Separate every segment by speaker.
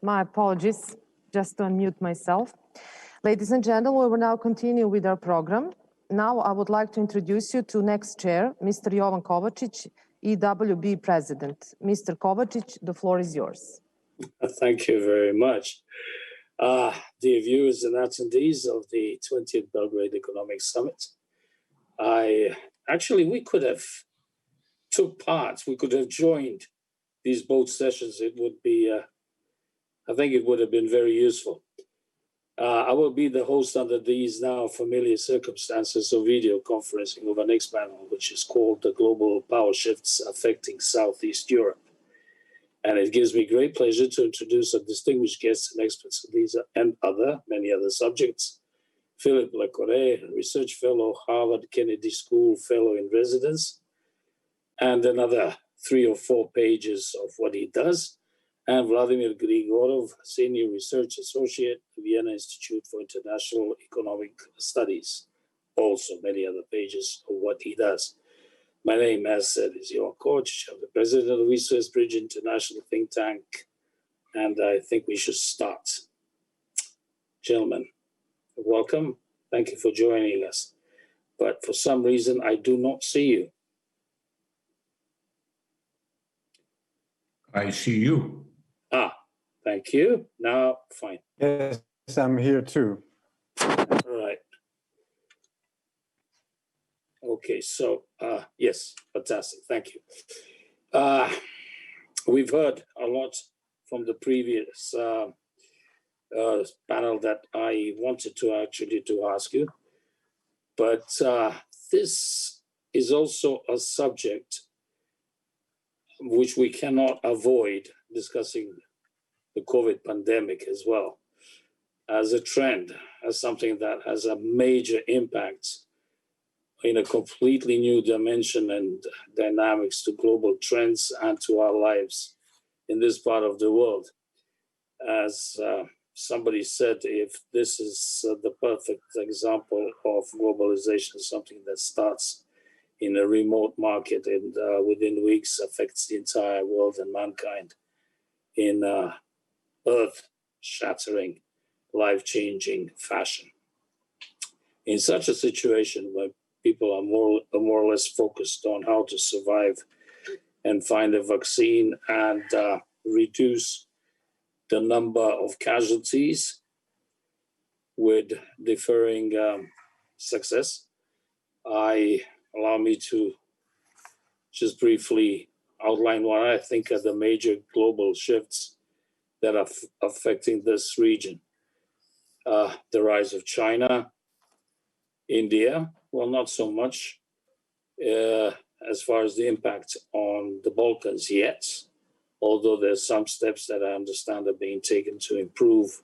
Speaker 1: My apologies, just to unmute myself. Ladies and gentlemen, we will now continue with our program. Now I would like to introduce you to next chair, Mr. Jovan Kovacic, EWB President. Mr. Kovacic, the floor is yours.
Speaker 2: Thank you very much. Dear viewers and attendees of the 20th Belgrade Economic Summit, we could have took part, we could have joined these both sessions. It would be, I think it would have been very useful. I will be the host under these now familiar circumstances of video conferencing of our next panel, which is called The Global Power Shifts Affecting Southeast Europe. And it gives me great pleasure to introduce our distinguished guests and experts on these and many other subjects. Philippe, Corre, Research Fellow, Harvard Kennedy School Fellow in Residence, and another 3 or 4 pages of what he does. And Vladimir Gligorov, Senior Research Associate, Vienna Institute for International Economic Studies. Also many other pages of what he does. My name, as said, is Jovan Kovacic. I'm the president of the Research Bridge International think tank, and I think we should start. Gentlemen, welcome. Thank you for joining us. But for some reason, I do not see you.
Speaker 3: I see you.
Speaker 2: Thank you. Now, fine.
Speaker 4: Yes, I'm here too.
Speaker 2: All right. Okay, so yes, fantastic. Thank you. We've heard a lot from the previous panel that I wanted to actually ask you, but this is also a subject which we cannot avoid discussing the COVID pandemic as well as a trend, as something that has a major impact in a completely new dimension and dynamics to global trends and to our lives in this part of the world. As somebody said, if this is the perfect example of globalization, something that starts in a remote market and within weeks affects the entire world and mankind in earth-shattering, life-changing fashion. In such a situation where people are more or less focused on how to survive and find a vaccine and reduce the number of casualties with differing success, allow me to just briefly outline what I think are the major global shifts that are affecting this region. The rise of China, India, well, not so much as far as the impact on the Balkans yet, although there's some steps that I understand are being taken to improve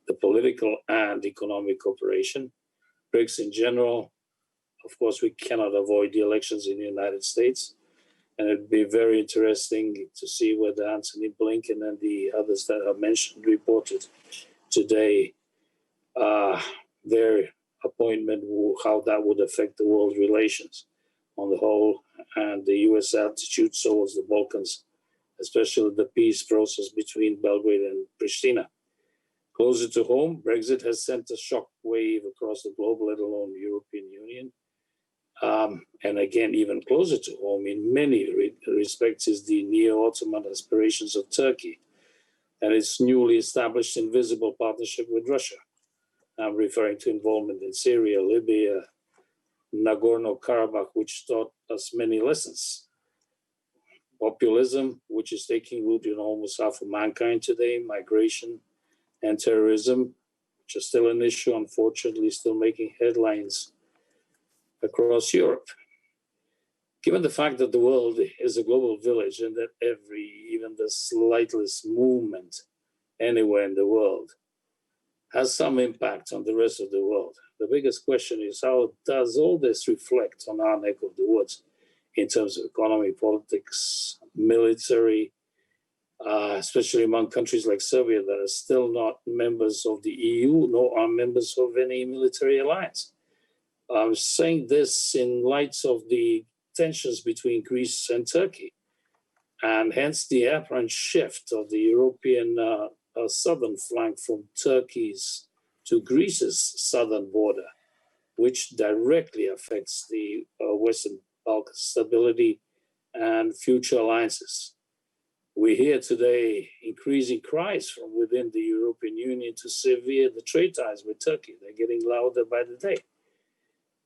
Speaker 2: the political and economic cooperation. BRICS in general, of course, we cannot avoid the elections in the United States, and it'd be very interesting to see whether Antony Blinken and the others that are mentioned reported today, their appointment, how that would affect the world relations on the whole, and the U.S. attitude towards the Balkans, especially the peace process between Belgrade and Pristina. Closer to home, Brexit has sent a shock wave across the globe, let alone the European Union. And again, even closer to home in many respects is the neo-Ottoman aspirations of Turkey and its newly established invisible partnership with Russia. I'm referring to involvement in Syria, Libya, Nagorno-Karabakh, which taught us many lessons. Populism, which is taking root in almost half of mankind today, migration and terrorism, which are still an issue, unfortunately, still making headlines across Europe. Given the fact that the world is a global village and that even the slightest movement anywhere in the world has some impact on the rest of the world, the biggest question is, how does all this reflect on our neck of the woods in terms of economy, politics, military, especially among countries like Serbia that are still not members of the EU, nor are members of any military alliance? I'm saying this in light of the tensions between Greece and Turkey, and hence the apparent shift of the European southern flank from Turkey's to Greece's southern border, which directly affects the Western Balkan stability and future alliances. We hear today increasing cries from within the European Union to sever the trade ties with Turkey. They're getting louder by the day.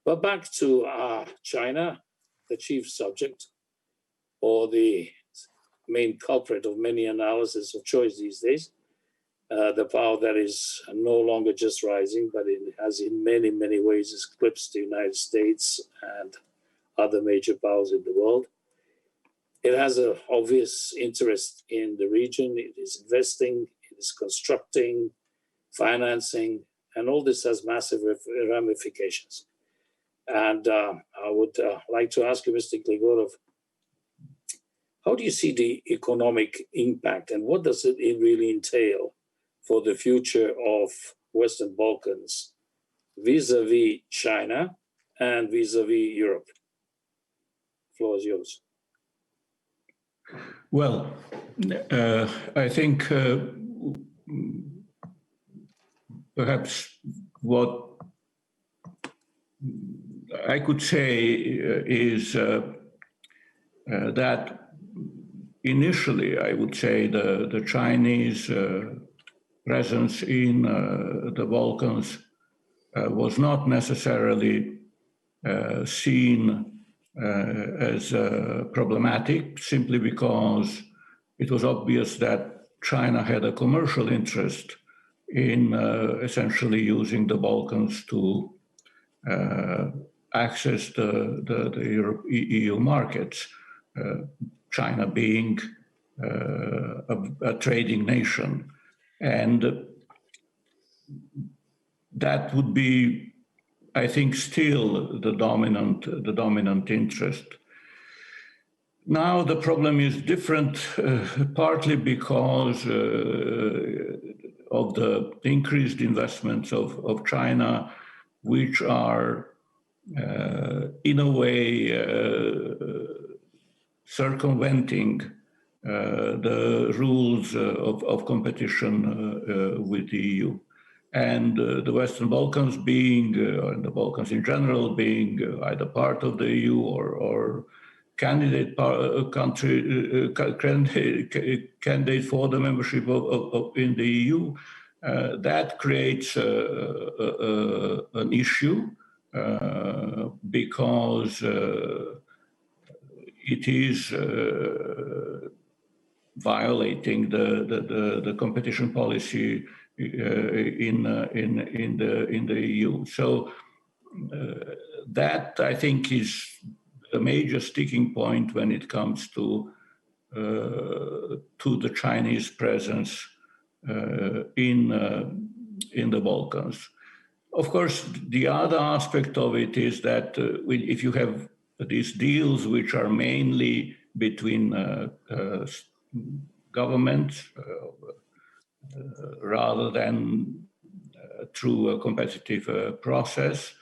Speaker 2: But back to China, the chief subject, or the main culprit of many analyses of choice these days, the power that is no longer just rising, but it has in many, many ways eclipsed the United States and other major powers in the world. It has an obvious interest in the region. It is investing, it is constructing, financing, and all this has massive ramifications. And I would like to ask you, Mr. Gligorov, how do you see the economic impact and what does it really entail for the future of Western Balkans vis-a-vis China and vis-a-vis Europe? The floor is yours.
Speaker 3: Well, I think perhaps what I could say is that initially, I would say the Chinese presence in the Balkans was not necessarily seen as problematic, simply because it was obvious that China had a commercial interest in essentially using the Balkans to access the EU markets, China being a trading nation. And that would be, I think, still the dominant interest. Now the problem is different, partly because of the increased investments of China, which are in a way circumventing the rules of competition with the EU. And the Western Balkans being, and the Balkans in general, being either part of the EU or candidate candidate for the membership in the EU, that creates an issue because it is violating the competition policy in the EU. So that, I think, is the major sticking point when it comes to the Chinese presence in the Balkans. Of course, the other aspect of it is that if you have these deals, which are mainly between governments rather than through a competitive process,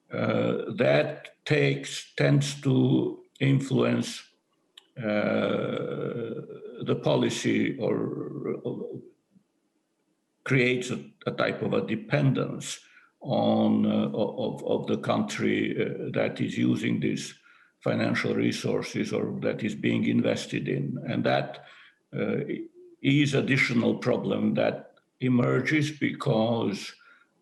Speaker 3: that tends to influence the policy or creates a type of a dependence on of the country that is using these financial resources or that is being invested in. And that is additional problem that emerges because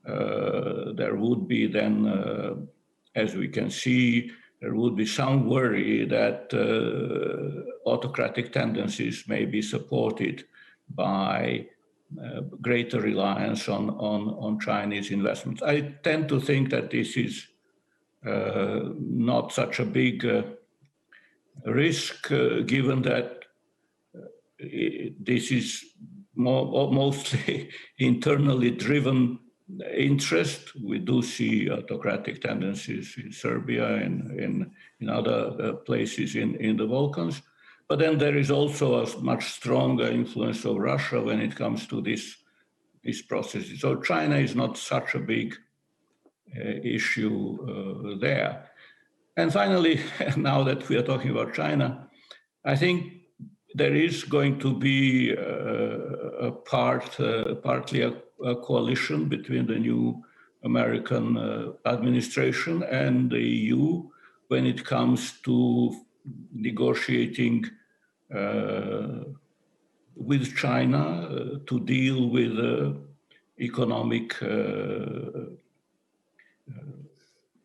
Speaker 3: there would be then, as we can see, there would be some worry that autocratic tendencies may be supported by greater reliance on Chinese investments. I tend to think that this is not such a big risk, given that this is mostly internally driven interest. We do see autocratic tendencies in Serbia and in other places in the Balkans. But then there is also a much stronger influence of Russia when it comes to these processes. So China is not such a big issue there. And finally, now that we are talking about China, I think there is going to be partly a coalition between the new American administration and the EU when it comes to negotiating with China to deal with economic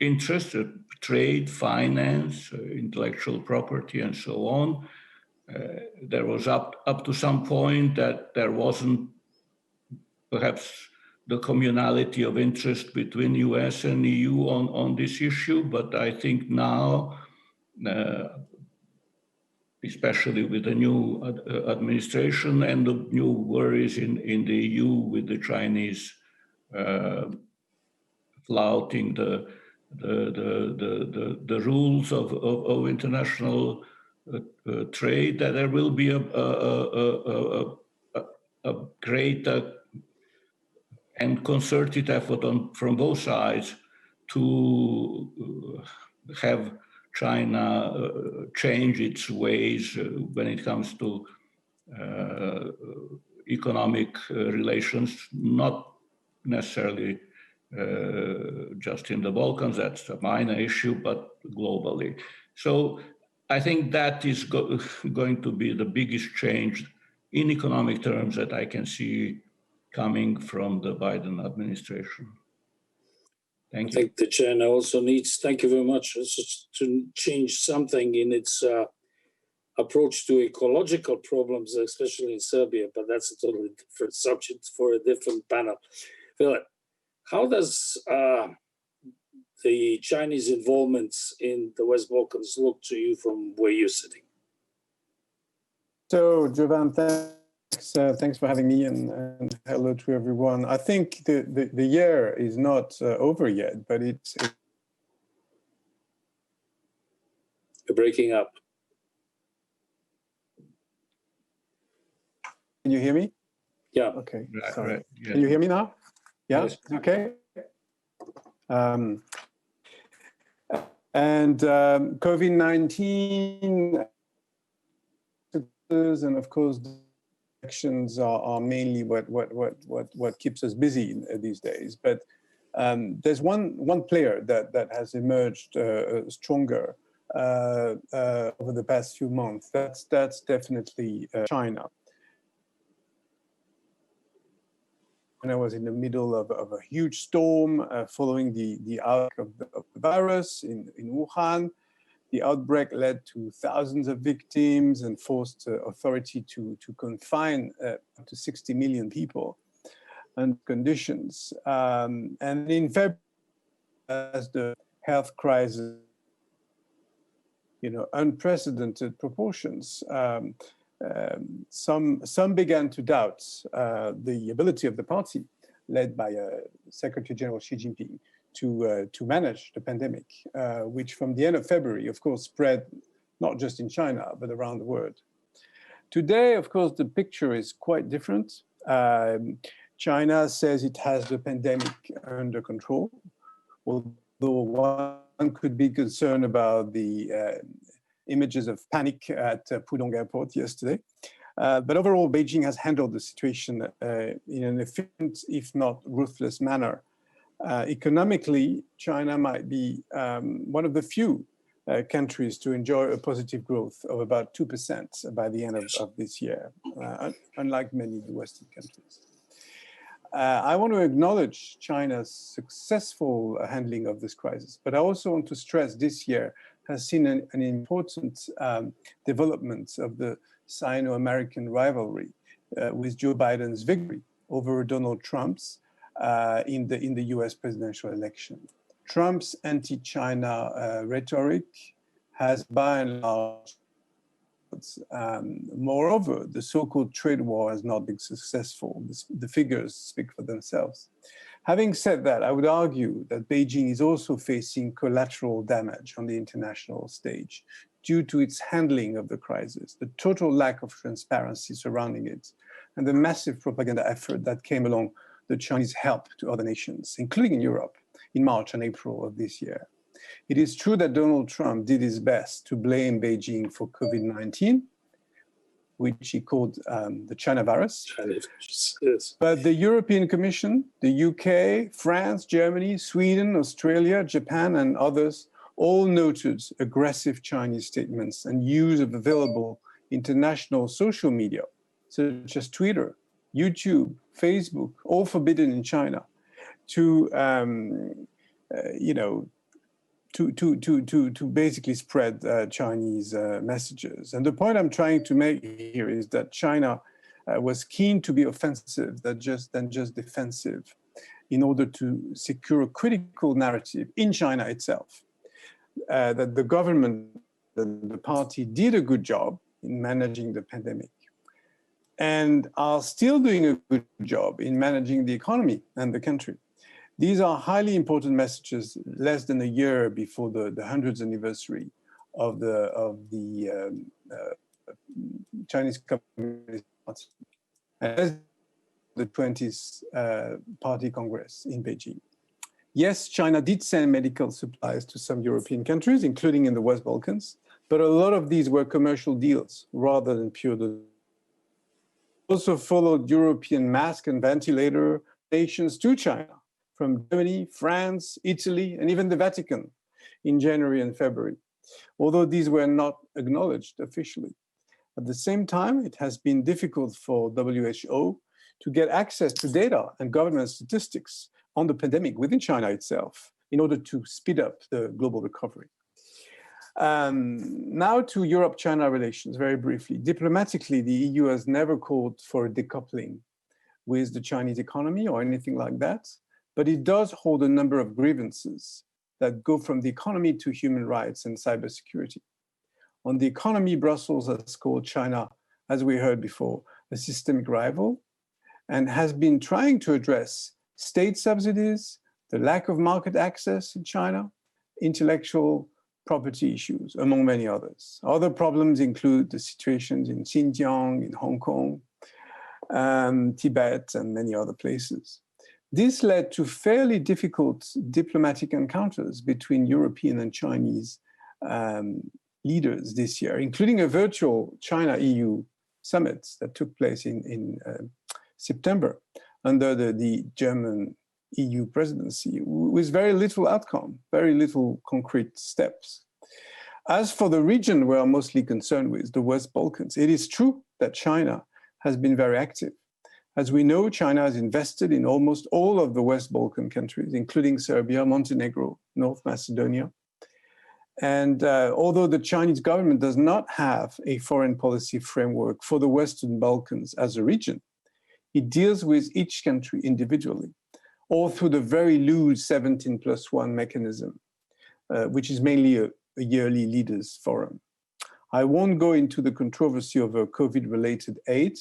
Speaker 3: interest, trade, finance, intellectual property, and so on. There was up to some point that there wasn't perhaps the communality of interest between US and EU on this issue, but I think now, especially with the new administration and the new worries in the EU with the Chinese flouting the rules of international trade, that there will be a great and concerted effort from both sides to have China change its ways when it comes to economic relations, not necessarily just in the Balkans, that's a minor issue, but globally. So I think that is going to be the biggest change in economic terms that I can see coming from the Biden administration. Thank you.
Speaker 2: I think the China also needs, thank you very much, to change something in its approach to ecological problems, especially in Serbia, but that's a totally different subject for a different panel. Philippe, how does the Chinese involvement in the West Balkans look to you from where you're sitting?
Speaker 4: So, Jovan, thanks for having me, and hello to everyone. I think the year is not over yet, but it's...
Speaker 2: You're breaking up.
Speaker 4: Can you hear me?
Speaker 2: Yeah.
Speaker 4: Okay,
Speaker 3: Right,
Speaker 4: sorry.
Speaker 3: right, yeah.
Speaker 4: Can you hear me now? Yeah,
Speaker 2: Yes.
Speaker 4: okay. And COVID-19, and of course, elections are mainly what keeps us busy these days. But there's one player that has emerged stronger over the past few months. That's definitely China. And I was in the middle of a huge storm following the outbreak of the virus in Wuhan. The outbreak led to thousands of victims and forced authority to confine up to 60 million people under conditions. And in February, as the health crisis, unprecedented proportions, some began to doubt the ability of the party, led by Secretary General Xi Jinping, to manage the pandemic, which from the end of February, of course, spread not just in China, but around the world. Today, of course, the picture is quite different. China says it has the pandemic under control, although one could be concerned about the images of panic at Pudong Airport yesterday. But overall, Beijing has handled the situation in an efficient, if not ruthless manner. Economically, China might be one of the few countries to enjoy a positive growth of about 2% by the end of this year, unlike many Western countries. I want to acknowledge China's successful handling of this crisis, but I also want to stress this year has seen an important development of the Sino-American rivalry with Joe Biden's victory over Donald Trump's in the US presidential election. Trump's anti-China rhetoric has by and large, moreover, the so-called trade war has not been successful. The figures speak for themselves. Having said that, I would argue that Beijing is also facing collateral damage on the international stage due to its handling of the crisis, the total lack of transparency surrounding it, and the massive propaganda effort that came along the Chinese help to other nations, including in Europe, in March and April of this year. It is true that Donald Trump did his best to blame Beijing for COVID-19, which he called the China virus.
Speaker 2: Yes.
Speaker 4: But the European Commission, the UK, France, Germany, Sweden, Australia, Japan, and others all noted aggressive Chinese statements and use of available international social media, such as Twitter, YouTube, Facebook, all forbidden in China, to to basically spread Chinese messages. And the point I'm trying to make here is that China was keen to be offensive than just defensive in order to secure a critical narrative in China itself, that the government, the party did a good job in managing the pandemic and are still doing a good job in managing the economy and the country. These are highly important messages less than a year before the 100th anniversary of the Chinese Communist Party and the 20th Party Congress in Beijing. Yes, China did send medical supplies to some European countries, including in the West Balkans, but a lot of these were commercial deals rather than pure. Also followed European mask and ventilator donations to China from Germany, France, Italy, and even the Vatican in January and February, although these were not acknowledged officially. At the same time, it has been difficult for WHO to get access to data and government statistics on the pandemic within China itself in order to speed up the global recovery. Now to Europe-China relations, very briefly. Diplomatically, the EU has never called for a decoupling with the Chinese economy or anything like that, but it does hold a number of grievances that go from the economy to human rights and cybersecurity. On the economy, Brussels has called China, as we heard before, a systemic rival and has been trying to address state subsidies, the lack of market access in China, intellectual property issues, among many others. Other problems include the situations in Xinjiang, in Hong Kong, Tibet, and many other places. This led to fairly difficult diplomatic encounters between European and Chinese leaders this year, including a virtual China-EU summit that took place in September under the German EU presidency, with very little outcome, very little concrete steps. As for the region we are mostly concerned with, the West Balkans, it is true that China has been very active. As we know, China has invested in almost all of the West Balkan countries, including Serbia, Montenegro, North Macedonia. And although the Chinese government does not have a foreign policy framework for the Western Balkans as a region, it deals with each country individually, or through the very loose 17+1 mechanism, which is mainly a yearly leaders forum. I won't go into the controversy over COVID-related aid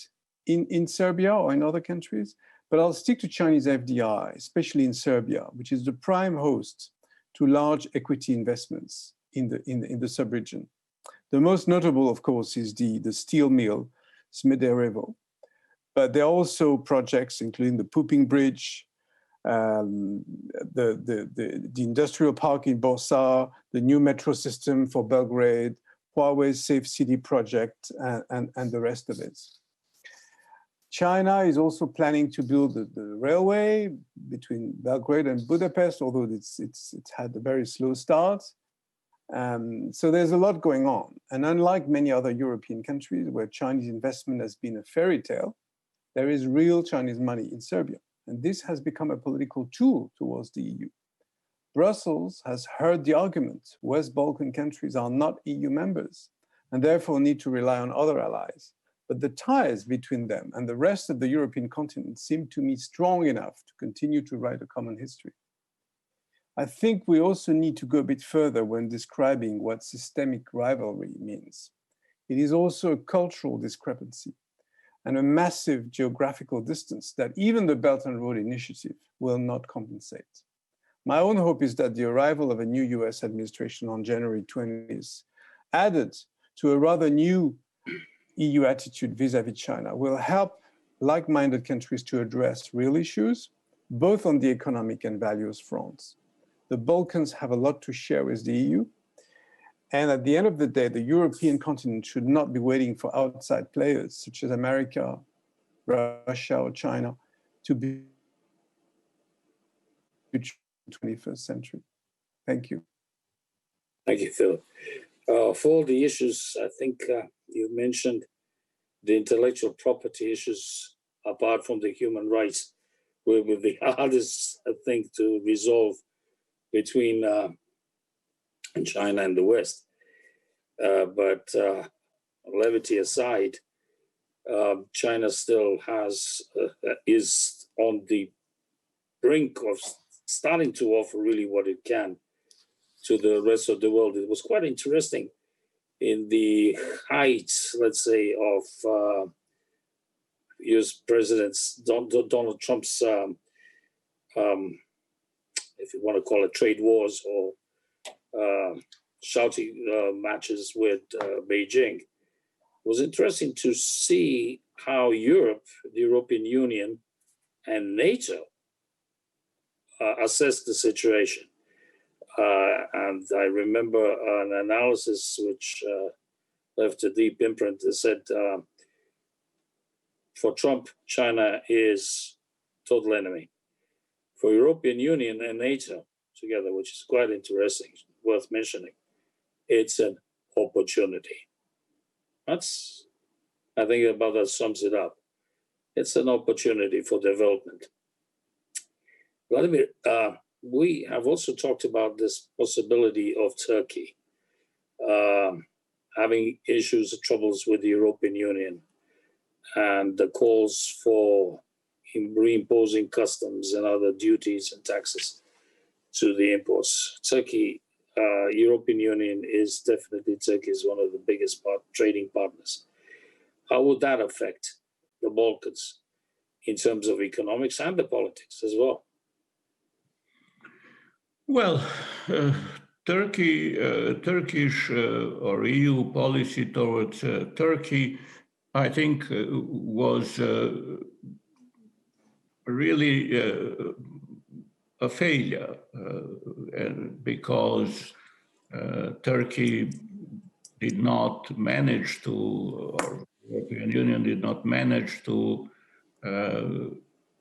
Speaker 4: in Serbia or in other countries, but I'll stick to Chinese FDI, especially in Serbia, which is the prime host to large equity investments in the sub-region. The most notable, of course, is the steel mill Smederevo, but there are also projects including the Puping Bridge, the industrial park in Bursa, the new metro system for Belgrade, Huawei's Safe City project, and the rest of it. China is also planning to build the railway between Belgrade and Budapest, although it's had a very slow start. So there's a lot going on. And unlike many other European countries where Chinese investment has been a fairy tale, there is real Chinese money in Serbia. And this has become a political tool towards the EU. Brussels has heard the argument West Balkan countries are not EU members and therefore need to rely on other allies. But the ties between them and the rest of the European continent seem to me strong enough to continue to write a common history. I think we also need to go a bit further when describing what systemic rivalry means. It is also a cultural discrepancy and a massive geographical distance that even the Belt and Road Initiative will not compensate. My own hope is that the arrival of a new US administration on January 20th, added to a rather new EU attitude vis-à-vis China, will help like-minded countries to address real issues, both on the economic and values fronts. The Balkans have a lot to share with the EU, And at the end of the day, the European continent should not be waiting for outside players such as America, Russia, or China to be the 21st century. Thank you.
Speaker 2: Thank you, Philip. For all the issues, I think you mentioned the intellectual property issues, apart from the human rights, will be the hardest thing to resolve between China and the West. But levity aside, China still is on the brink of starting to offer really what it can to the rest of the world. It was quite interesting in the height, let's say, of US President Donald Trump's, if you want to call it trade wars or shouting matches with Beijing. It was interesting to see how Europe, the European Union, and NATO assessed the situation. And I remember an analysis which left a deep imprint that said, for Trump, China is total enemy. For European Union and NATO together, which is quite interesting, worth mentioning, it's an opportunity. I think about that sums it up. It's an opportunity for development. Vladimir, we have also talked about this possibility of Turkey having issues, troubles with the European Union, and the calls for reimposing customs and other duties and taxes to the imports. Turkey, European Union is definitely, Turkey is one of the biggest trading partners. How would that affect the Balkans in terms of economics and the politics as well?
Speaker 3: Well, Turkish or EU policy towards Turkey, I think, was really a failure because Turkey did not manage to, or the European Union did not manage to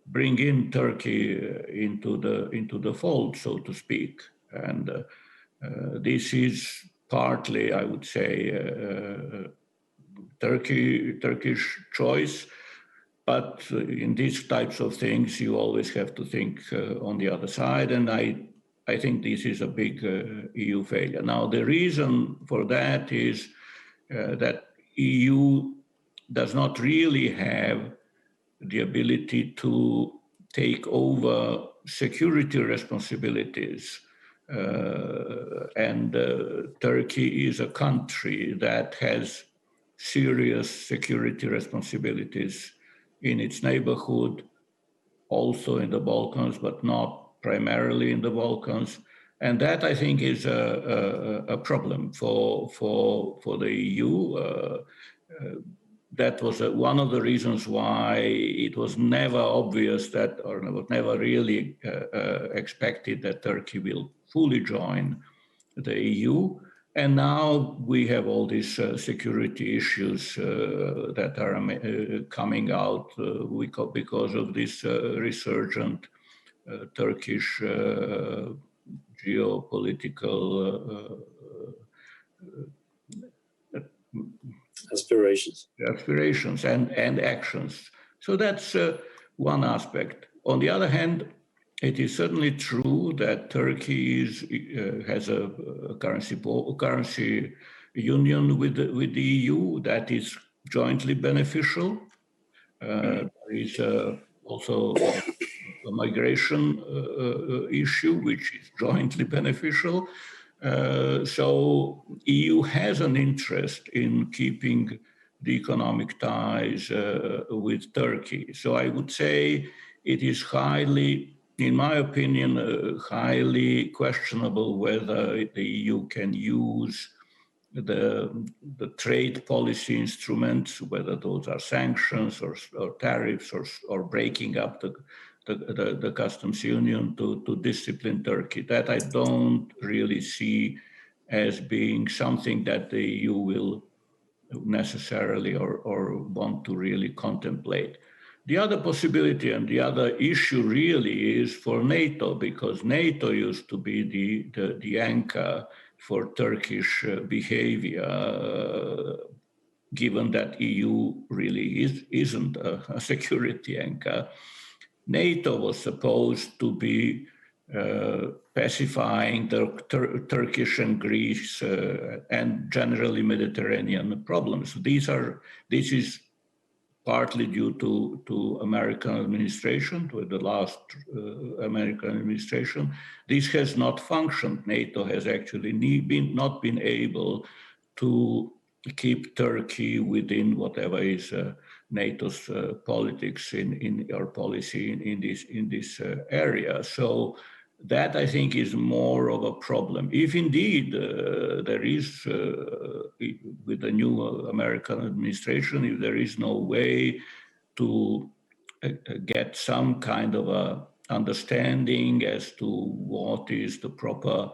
Speaker 3: bring in Turkey into the fold, so to speak. And this is partly, I would say, Turkish choice. But in these types of things, you always have to think on the other side. And I think this is a big EU failure. Now, the reason for that is that EU does not really have the ability to take over security responsibilities. And Turkey is a country that has serious security responsibilities in its neighborhood, also in the Balkans, but not primarily in the Balkans. And that, I think, is a problem for the EU. That was one of the reasons why it was never obvious that, or was never really expected that Turkey will fully join the EU. And now we have all these security issues that are coming out because of this resurgent Turkish geopolitical aspirations and actions. So that's one aspect. On the other hand, it is certainly true that Turkey has a currency union with the EU that is jointly beneficial. There is also a migration issue which is jointly beneficial. So EU has an interest in keeping the economic ties with Turkey. So I would say it is highly, in my opinion, highly questionable whether the EU can use the trade policy instruments, whether those are sanctions or tariffs or breaking up the customs union to discipline Turkey. That I don't really see as being something that the EU will necessarily or want to really contemplate. The other possibility and the other issue really is for NATO, because NATO used to be the anchor for Turkish behavior, given that EU really isn't a security anchor. NATO was supposed to be pacifying the Turkish and Greece and generally Mediterranean problems. This is partly due to American administration, to the last American administration. This has not functioned. NATO has actually not been able to keep Turkey within whatever is NATO's politics in our policy in this area. So that, I think, is more of a problem. If indeed there is, with the new American administration, if there is no way to get some kind of a understanding as to what is the proper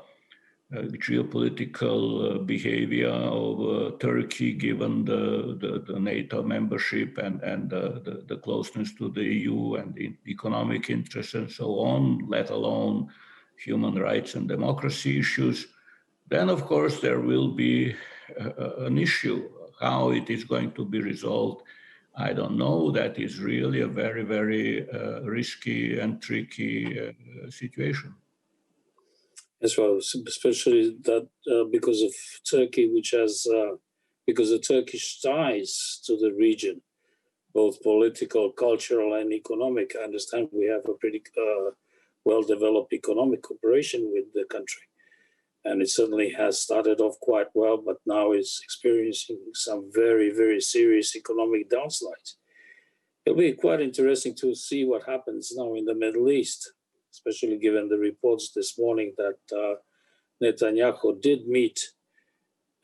Speaker 3: geopolitical behavior of Turkey, given the NATO membership and the closeness to the EU and the economic interests and so on, let alone human rights and democracy issues, then of course there will be an issue. How it is going to be resolved, I don't know. That is really a very, very risky and tricky situation.
Speaker 2: As well, especially that because of Turkey, which has, because of Turkish ties to the region, both political, cultural, and economic. I understand we have a pretty well-developed economic cooperation with the country. And it certainly has started off quite well, but now is experiencing some very, very serious economic downsides. It'll be quite interesting to see what happens now in the Middle East, especially given the reports this morning that Netanyahu did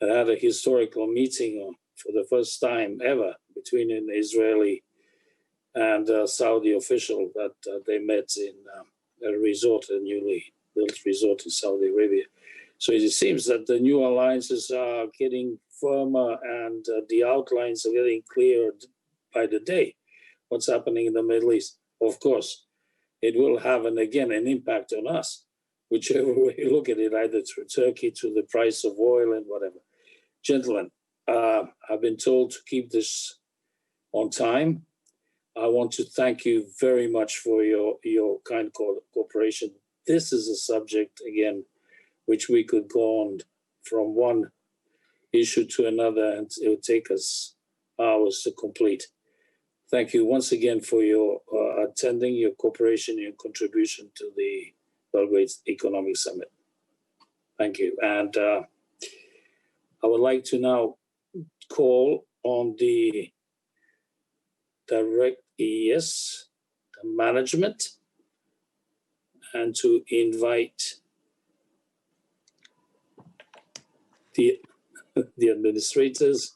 Speaker 2: had a historical meeting for the first time ever between an Israeli and a Saudi official that they met in a resort, a newly built resort in Saudi Arabia. So it seems that the new alliances are getting firmer and the outlines are getting clearer by the day. What's happening in the Middle East? Of course, it will have, an impact on us, whichever way you look at it, either through Turkey, to the price of oil and whatever. Gentlemen, I've been told to keep this on time. I want to thank you very much for your kind cooperation. This is a subject, again, which we could go on from one issue to another, and it would take us hours to complete. Thank you once again for your attending, your cooperation, your contribution to the Belgrade Economic Summit. Thank you. And I would like to now call on the the management, and to invite the administrators.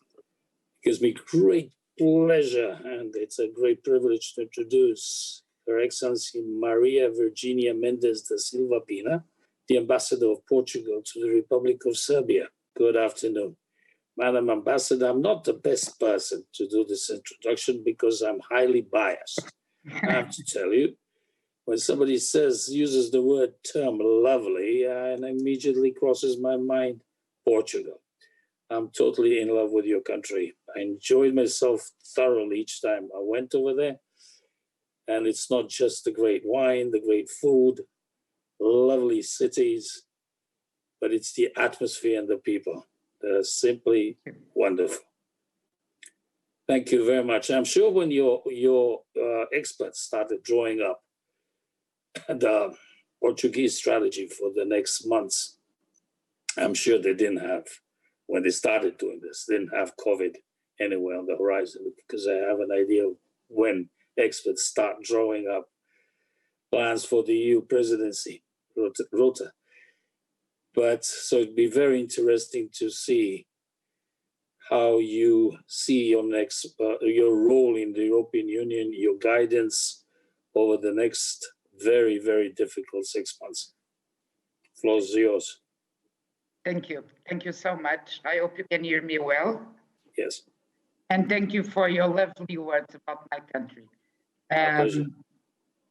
Speaker 2: It gives me great pleasure, and it's a great privilege to introduce Her Excellency Maria Virgínia Mendes da Silva Pina, the Ambassador of Portugal to the Republic of Serbia. Good afternoon. Madam Ambassador, I'm not the best person to do this introduction because I'm highly biased. I have to tell you, when somebody uses the term lovely, and immediately crosses my mind, Portugal. I'm totally in love with your country. I enjoyed myself thoroughly each time I went over there. And it's not just the great wine, the great food, lovely cities, but it's the atmosphere and the people. They're simply wonderful. Thank you very much. I'm sure when your experts started drawing up the Portuguese strategy for the next months, I'm sure they didn't have, when they started doing this, didn't have COVID anywhere on the horizon, because I have an idea of when experts start drawing up plans for the EU presidency, rota. But so it'd be very interesting to see how you see your role in the European Union, your guidance over the next very, very difficult 6 months. Floor is yours.
Speaker 5: Thank you. Thank you so much. I hope you can hear me well.
Speaker 2: Yes.
Speaker 5: And thank you for your lovely words about my country.
Speaker 2: My pleasure.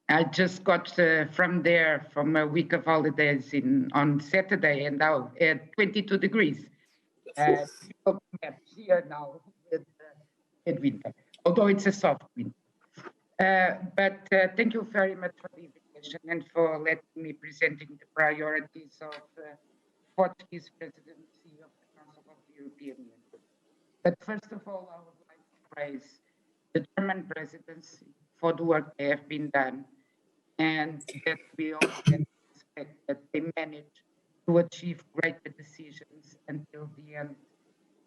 Speaker 5: I just got from a week of holidays on Saturday, and now at 22 degrees. Here now with winter, although it's a soft winter. But thank you very much for the invitation and for letting me presenting the priorities of Portuguese presidency of the Council of the European Union. But first of all, I would like to praise the German presidency for the work they have been done, and that we all can expect that they manage to achieve greater decisions until the end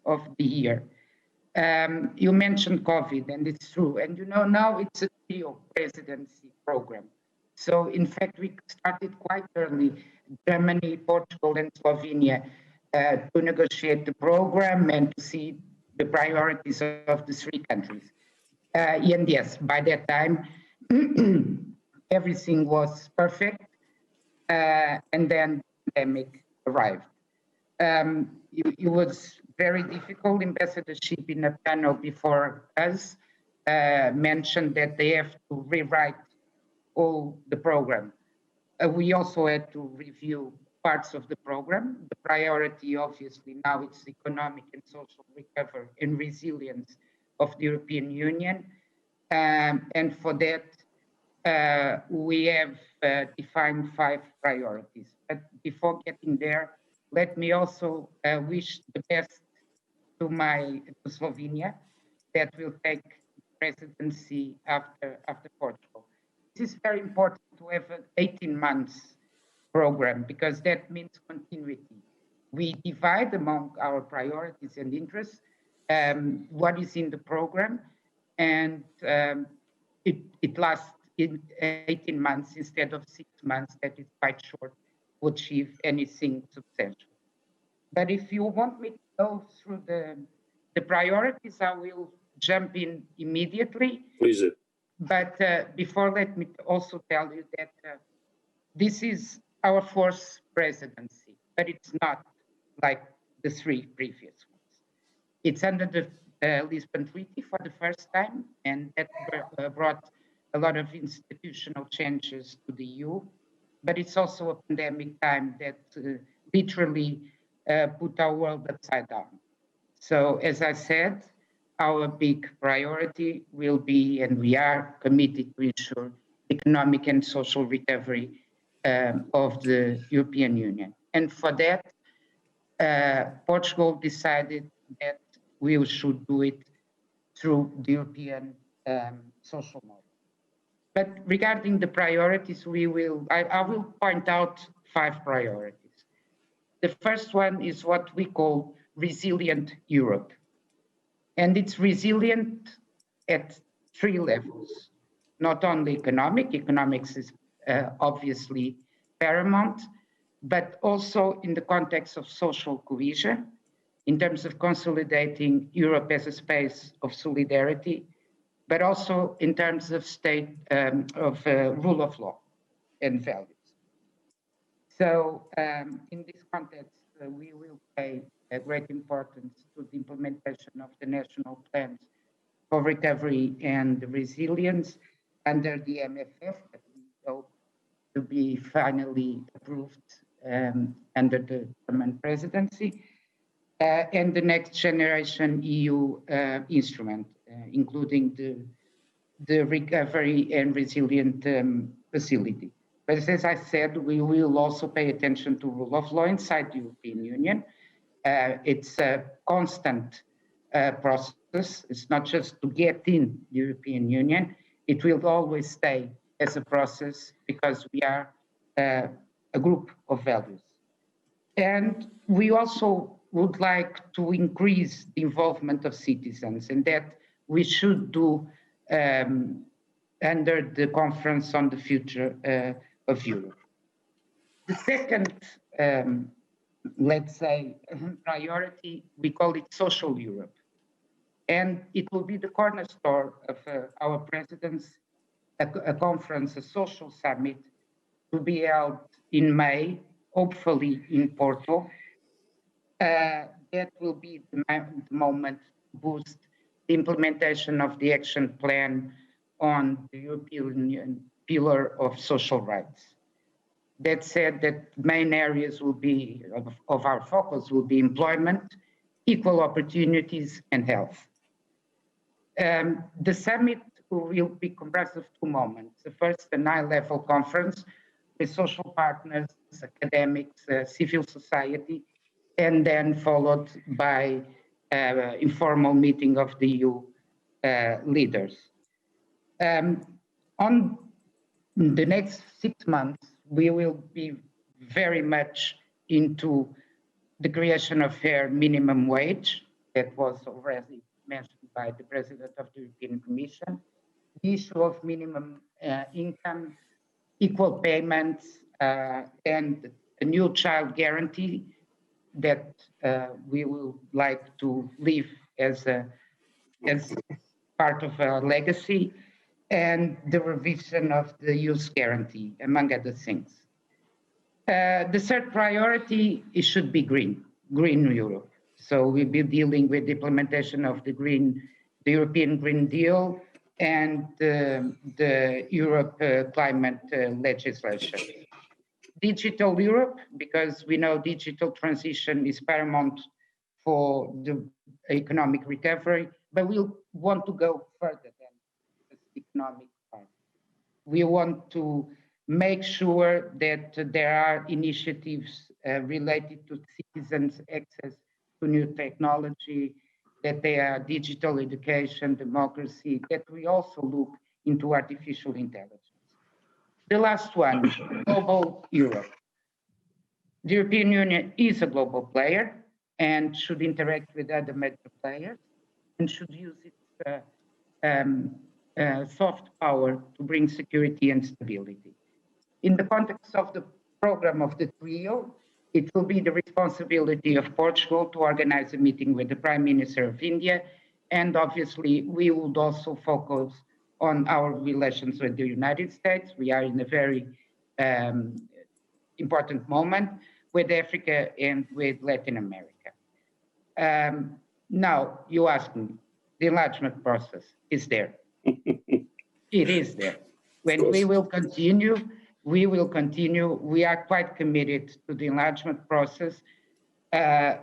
Speaker 5: of the year. You mentioned COVID, and it's true. And now it's a trio presidency program. So in fact, we started quite early, Germany, Portugal, and Slovenia, to negotiate the program and to see the priorities of the three countries. And yes, by that time, everything was perfect, and then the pandemic arrived. It was very difficult. Ambassadorship in a panel before us mentioned that they have to rewrite all the program. We also had to review parts of the program. The priority, obviously, now it's economic and social recovery and resilience of the European Union. And for that, we have defined 5 priorities. But before getting there, let me also wish the best to Slovenia, that will take presidency after Portugal. This is very important to have an 18 months program, because that means continuity. We divide among our priorities and interests what is in the program, and it lasts in 18 months instead of 6 months, that is quite short to achieve anything substantial. But if you want me to go through the priorities, I will jump in immediately.
Speaker 2: Please do.
Speaker 5: But before, let me also tell you that this is our 4th presidency, but it's not like the 3 previous ones. It's under the Lisbon Treaty for the first time, and that brought a lot of institutional changes to the EU. But it's also a pandemic time that literally put our world upside down. So, as I said, our big priority will be, and we are committed to ensure economic and social recovery of the European Union. And for that, Portugal decided that we should do it through the European social model. But regarding the priorities, I will point out 5 priorities. The first one is what we call resilient Europe. And it's resilient at 3 levels, not only economics is obviously paramount, but also in the context of social cohesion, in terms of consolidating Europe as a space of solidarity, but also in terms of rule of law and values. So in this context, we will pay a great importance to the implementation of the national plans for recovery and resilience under the MFF, that we hope to be finally approved under the German presidency, and the next generation EU instrument, including the recovery and resilient facility. But as I said, we will also pay attention to rule of law inside the European Union. It's a constant process. It's not just to get in the European Union. It will always stay as a process, because we are a group of values. And we also would like to increase the involvement of citizens, and that we should do under the Conference on the Future of Europe. The second, let's say, priority, we call it social Europe. And it will be the cornerstone of our president's a conference, a social summit, to be held in May, hopefully in Porto, that will be the moment to boost the implementation of the action plan on the European Union pillar of social rights. That said, that main areas will be of our focus will be employment, equal opportunities, and health. The summit will be comprised of two moments. The first, a high-level conference with social partners, academics, civil society, and then followed by informal meeting of the EU leaders. On the next 6 months, we will be very much into the creation of fair minimum wage that was already mentioned by the President of the European Commission, the issue of minimum income, equal payments, and a new child guarantee that we will like to leave as part of our legacy, and the revision of the youth guarantee, among other things. The third priority, it should be green Europe. So we'll be dealing with the implementation of the European Green Deal and the Europe climate legislation. Digital Europe, because we know digital transition is paramount for the economic recovery, but we want to go further than the economic part. We want to make sure that there are initiatives related to citizens' access to new technology, that there are digital education, democracy, that we also look into artificial intelligence. The last one, global Europe. The European Union is a global player and should interact with other major players and should use its soft power to bring security and stability. In the context of the program of the trio, it will be the responsibility of Portugal to organize a meeting with the Prime Minister of India, and obviously we would also focus on our relations with the United States. We are in a very important moment with Africa and with Latin America. Now, you ask me, the enlargement process is there. It is there. When we will continue. We are quite committed to the enlargement process.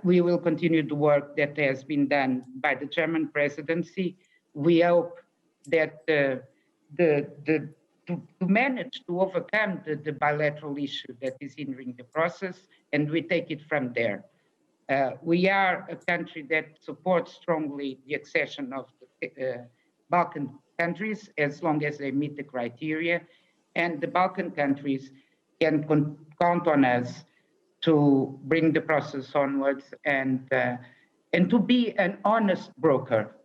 Speaker 5: We will continue the work that has been done by the German presidency. We hope that to manage to overcome the bilateral issue that is hindering the process, and we take it from there. We are a country that supports strongly the accession of the Balkan countries as long as they meet the criteria, and the Balkan countries can count on us to bring the process onwards and to be an honest broker,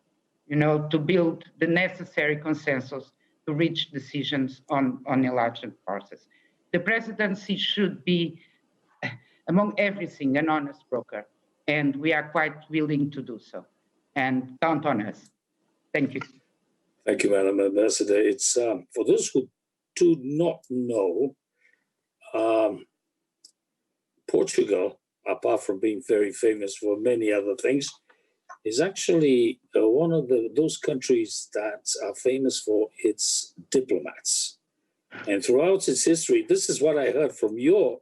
Speaker 5: to build the necessary consensus to reach decisions on enlargement process. The presidency should be, among everything, an honest broker, and we are quite willing to do so. And count on us. Thank you.
Speaker 2: Thank you, Madam Ambassador. It's for those who do not know, Portugal, apart from being very famous for many other things, is actually one of those countries that are famous for its diplomats. And throughout its history, this is what I heard from your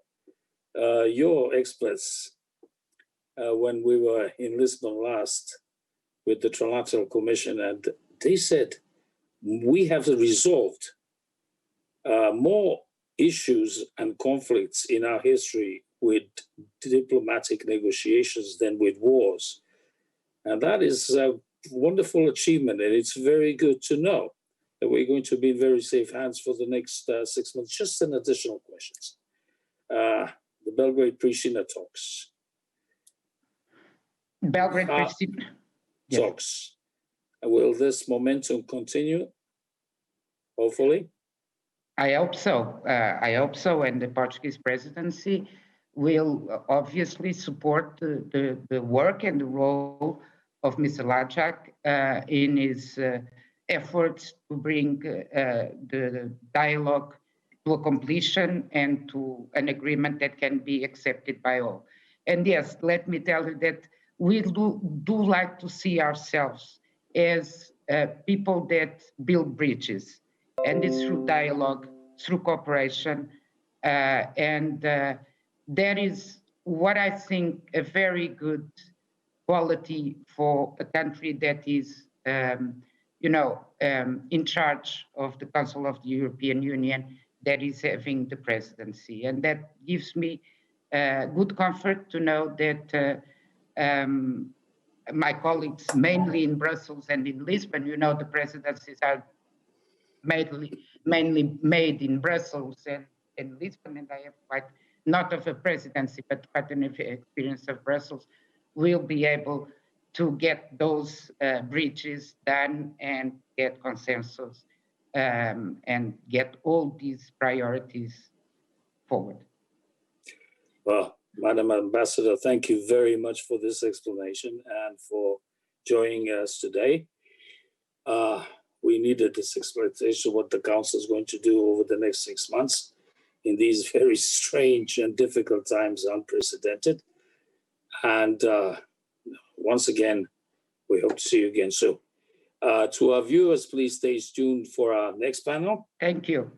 Speaker 2: experts when we were in Lisbon last with the Trilateral Commission, and they said, we have resolved more issues and conflicts in our history with diplomatic negotiations than with wars. And that is a wonderful achievement, and it's very good to know that we're going to be in very safe hands for the next 6 months. Just an additional questions. The Belgrade-Pristina talks.
Speaker 5: Belgrade-Pristina
Speaker 2: talks. Will this momentum continue? Hopefully.
Speaker 5: I hope so. And the Portuguese presidency will obviously support the work and the role of Mr. Lajcak in his efforts to bring the dialogue to a completion and to an agreement that can be accepted by all. And yes, let me tell you that we do like to see ourselves as people that build bridges, and it's through dialogue, through cooperation, and that is what I think a very good quality for a country that is, in charge of the Council of the European Union, that is having the presidency. And that gives me good comfort to know that my colleagues, mainly in Brussels and in Lisbon, the presidencies are mainly made in Brussels and in Lisbon, and I have quite, not of a presidency, but quite an experience of Brussels, will be able to get those bridges done and get consensus and get all these priorities forward.
Speaker 2: Well, Madam Ambassador, thank you very much for this explanation and for joining us today. We needed this explanation of what the Council is going to do over the next 6 months in these very strange and difficult times, unprecedented. And once again, we hope to see you again soon. To our viewers, please stay tuned for our next panel.
Speaker 5: Thank you.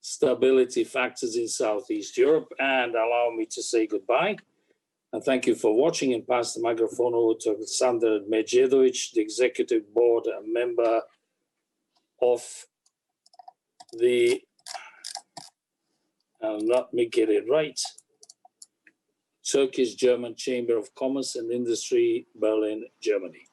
Speaker 2: Stability factors in Southeast Europe, and allow me to say goodbye. And thank you for watching, and pass the microphone over to Aleksandar Medjedovic, the Executive Board member of the, let me get it right, Turkish-German Chamber of Commerce and Industry, Berlin, Germany.